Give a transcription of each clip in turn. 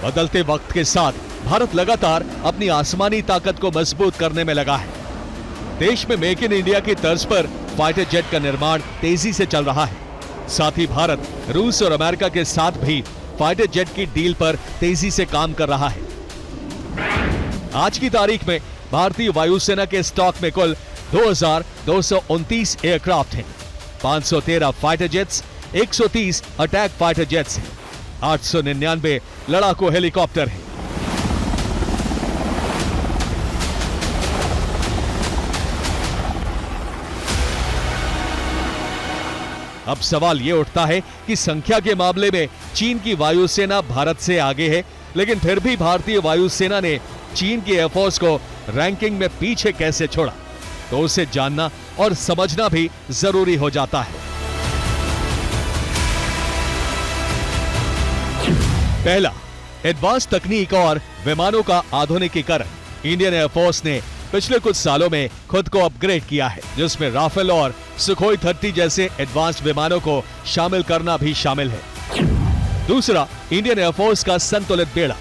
बदलते वक्त के साथ भारत लगातार अपनी आसमानी ताकत को मजबूत करने में लगा है। देश में मेक इन इंडिया की तर्ज पर फाइटर जेट का निर्माण तेजी से चल रहा है। साथ ही भारत रूस और अमेरिका के साथ भी फाइटर जेट की डील पर तेजी से काम कर रहा है। आज की तारीख में भारतीय वायुसेना के स्टॉक में कुल 2229 एयरक्राफ्ट हैं, 513 fighter jets, 130 attack fighter jets हैं, 899 लड़ाकू हेलीकॉप्टर हैं। अब सवाल यह उठता है कि संख्या के मामले में चीन की वायुसेना भारत से आगे है, लेकिन फिर भी भारतीय वायुसेना ने चीन की एयरफोर्स को रैंकिंग में पीछे कैसे छोड़ा, तो उसे जानना और समझना भी जरूरी हो जाता है। पहला, एडवांस तकनीक और विमानों का आधुनिकीकरण। इंडियन एयरफोर्स ने पिछले कुछ सालों में खुद को अपग्रेड किया है, जिसमें राफेल और सुखोई 30 जैसे एडवांस्ड विमानों को शामिल करना भी शामिल है। दूसरा, इंडियन एयरफोर्स का संतुलित बेड़ा,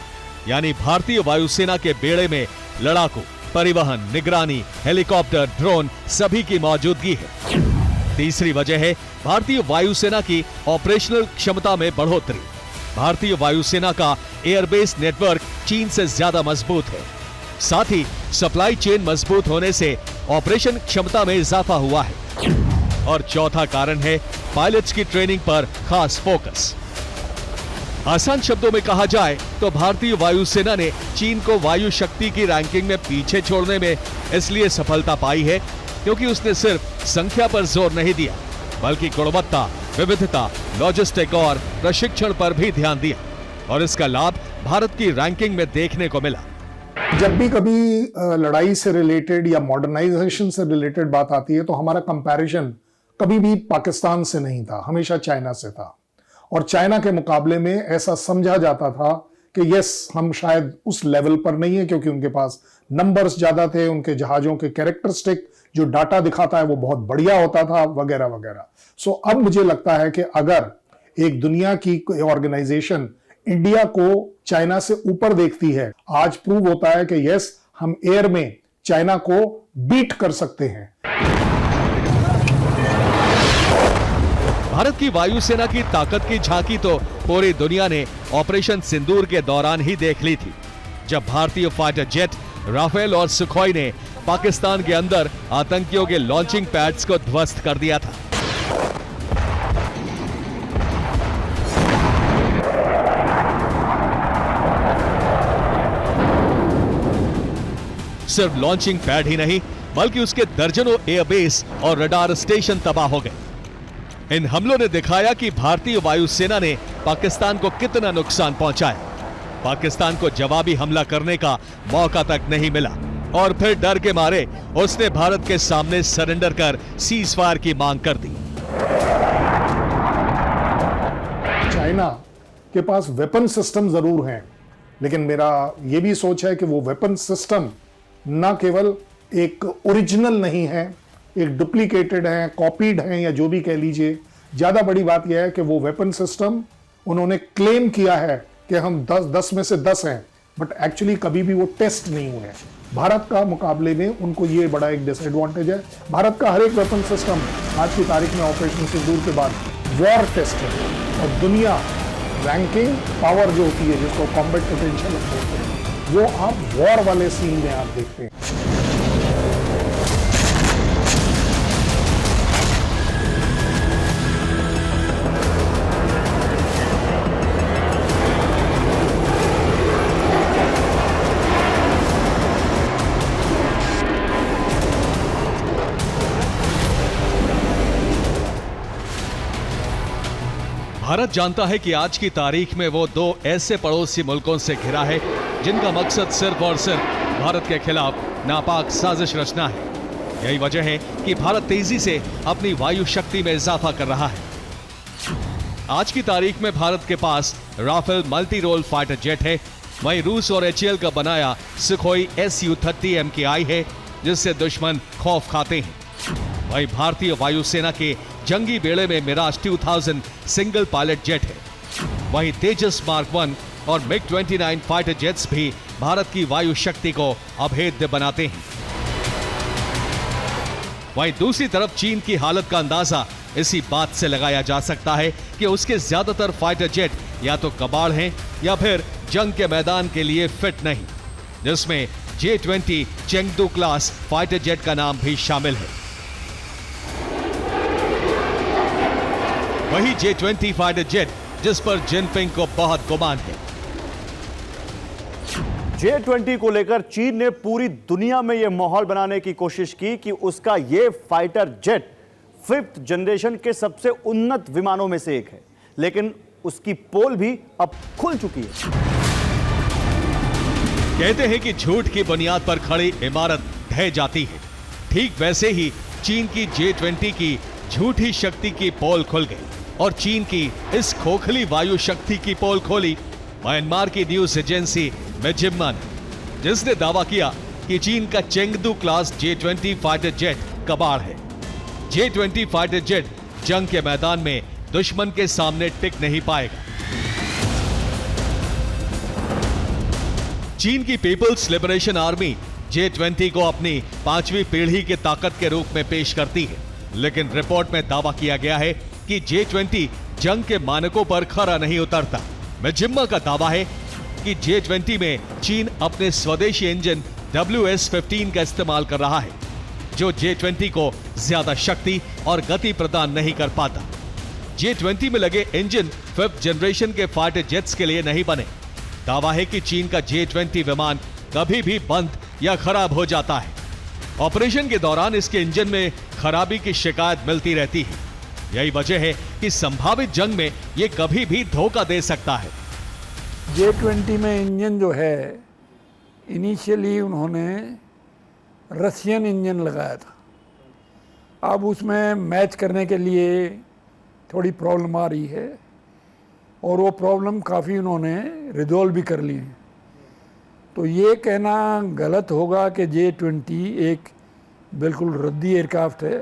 यानी भारतीय वायुसेना के बेड़े में लड़ाकू, परिवहन, निगरानी, हेलीकॉप्टर, ड्रोन सभी की मौजूदगी है। तीसरी वजह है भारतीय वायुसेना की ऑपरेशनल क्षमता में बढ़ोतरी। भारतीय वायुसेना का एयरबेस नेटवर्क चीन से ज्यादा मजबूत है। साथ ही सप्लाई चेन मजबूत होने से ऑपरेशन क्षमता में इजाफा हुआ है। और चौथा कारण है पायलट्स की ट्रेनिंग पर खास फोकस। आसान शब्दों में कहा जाए तो भारतीय वायुसेना ने चीन को वायु शक्ति की रैंकिंग में पीछे छोड़ने में इसलिए सफलता पाई है क्योंकि उसने सिर्फ संख्या पर जोर नहीं दिया, बल्कि गुणवत्ता, विविधता, लॉजिस्टिक और प्रशिक्षण पर भी ध्यान दिया, और इसका लाभ भारत की रैंकिंग में देखने को मिला। जब भी कभी लड़ाई से रिलेटेड या मॉडर्नाइजेशन से रिलेटेड बात आती है तो हमारा कंपैरिजन कभी भी पाकिस्तान से नहीं था, हमेशा चाइना से था। और चाइना के मुकाबले में ऐसा समझा जाता था कि यस, हम शायद उस लेवल पर नहीं है क्योंकि उनके पास नंबर्स ज्यादा थे, उनके जहाजों के कैरेक्टरिस्टिक जो डाटा दिखाता है वो बहुत बढ़िया होता था, वगैरह वगैरह। सो अब मुझे लगता है कि अगर एक दुनिया की ऑर्गेनाइजेशन इंडिया को चाइना से ऊपर देखती है, आज प्रूव होता है कि यस, हम एयर में चाइना को बीट कर सकते हैं। भारत की वायुसेना की ताकत की झांकी तो पूरी दुनिया ने ऑपरेशन सिंदूर के दौरान ही देख ली थी, जब भारतीय फाइटर जेट राफेल और सुखोई ने पाकिस्तान के अंदर आतंकियों के लॉन्चिंग पैड्स को ध्वस्त कर दिया था। सिर्फ लॉन्चिंग पैड ही नहीं, बल्कि उसके दर्जनों एयरबेस और रडार स्टेशन तबाह हो गए। इन हमलों ने दिखाया कि भारतीय वायुसेना ने पाकिस्तान को कितना नुकसान पहुंचाया। पाकिस्तान को जवाबी हमला करने का मौका तक नहीं मिला और फिर डर के मारे उसने भारत के सामने सरेंडर कर सीज फायर की मांग कर दी। चाइना के पास वेपन सिस्टम जरूर हैं, लेकिन मेरा यह भी सोच है कि वो वेपन सिस्टम ना केवल एक ओरिजिनल नहीं है, एक डुप्लीकेटेड है, कॉपीड है, या जो भी कह लीजिए। ज्यादा बड़ी बात यह है कि वो वेपन सिस्टम उन्होंने क्लेम किया है कि हम 10 में से 10 हैं, बट एक्चुअली कभी भी वो टेस्ट नहीं हुए हैं। भारत का मुकाबले में उनको ये बड़ा एक डिसएडवांटेज है। भारत का हर एक वेपन सिस्टम आज की तारीख में ऑपरेशन सिंदूर के बाद वॉर टेस्ट है, और दुनिया रैंकिंग पावर जो होती है, जिसको कॉम्बैट पोटेंशियल बोलते हैं, वो आप वॉर वाले सीन में आप देखते हैं। भारत जानता है कि आज की तारीख में वो दो ऐसे पड़ोसी मुल्कों से घिरा है जिनका मकसद सिर्फ और सिर्फ भारत के खिलाफ नापाक साजिश रचना है। यही वजह है कि भारत तेजी से अपनी वायु शक्ति में इजाफा कर रहा है। आज की तारीख में भारत के पास Rafale multi role fighter jet है, वहीं रूस और HAL का बनाया सुखोई Su-30 MKI है, जिससे दुश्मन खौफ खाते हैं। वहीं भारतीय वायुसेना के जंगी बेड़े में मिराज 2000 सिंगल पायलट जेट है। वहीं तेजस मार्क 1 और MiG-29 फाइटर जेट्स भी भारत की वायु शक्ति को अभेद्य बनाते हैं। वहीं दूसरी तरफ चीन की हालत का अंदाजा इसी बात से लगाया जा सकता है कि उसके ज्यादातर फाइटर जेट या तो कबाड़ हैं या फिर जंग के मैदान के लिए फिट नहीं, जिसमें J-20 Chengdu class fighter jet का नाम भी शामिल है। वही J-20 फाइटर जेट जिस पर जिनपिंग को बहुत गुमान है। J-20 को लेकर चीन ने पूरी दुनिया में यह माहौल बनाने की कोशिश की कि उसका यह फाइटर जेट 5th जनरेशन के सबसे उन्नत विमानों में से एक है, लेकिन उसकी पोल भी अब खुल चुकी है। कहते हैं कि झूठ की बुनियाद पर खड़ी इमारत ढह जाती है। ठीक वैसे ही चीन की J-20 की झूठी शक्ति की पोल खुल गई और चीन की इस खोखली वायु शक्ति की पोल खोली म्यांमार की न्यूज एजेंसी मिन्जिमा ने, जिसने दावा किया कि चीन का Chengdu class J-20 fighter jet कबाड़ है। J-20 फाइटर जेट जंग के मैदान में दुश्मन के सामने टिक नहीं पाएगा। चीन की पीपल्स लिबरेशन आर्मी J-20 को अपनी 5वीं पीढ़ी की ताकत के रूप में पेश करती है, लेकिन रिपोर्ट में दावा किया गया है कि J-20 जंग के मानकों पर खरा नहीं उतरता। मिन्जिमा का दावा है कि J-20 में चीन अपने स्वदेशी इंजन WS-15 का इस्तेमाल कर रहा है, जो J-20 को ज्यादा शक्ति और गति प्रदान नहीं कर पाता। J-20 में लगे इंजन 5th जनरेशन के फाइटर जेट्स के लिए नहीं बने। दावा है कि चीन का J-20 विमान कभी भी बंद या खराब हो जाता है। ऑपरेशन के दौरान इसके इंजन में खराबी की शिकायत मिलती रहती है। यही वजह है कि संभावित जंग में यह कभी भी धोखा दे सकता है। J-20 में इंजन जो है, इनिशियली उन्होंने रशियन इंजन लगाया था। अब उसमें मैच करने के लिए थोड़ी प्रॉब्लम आ रही है और वो प्रॉब्लम काफ़ी उन्होंने रिजॉल्व भी कर ली है। तो ये कहना गलत होगा कि J-20 एक बिल्कुल रद्दी एयरक्राफ्ट है।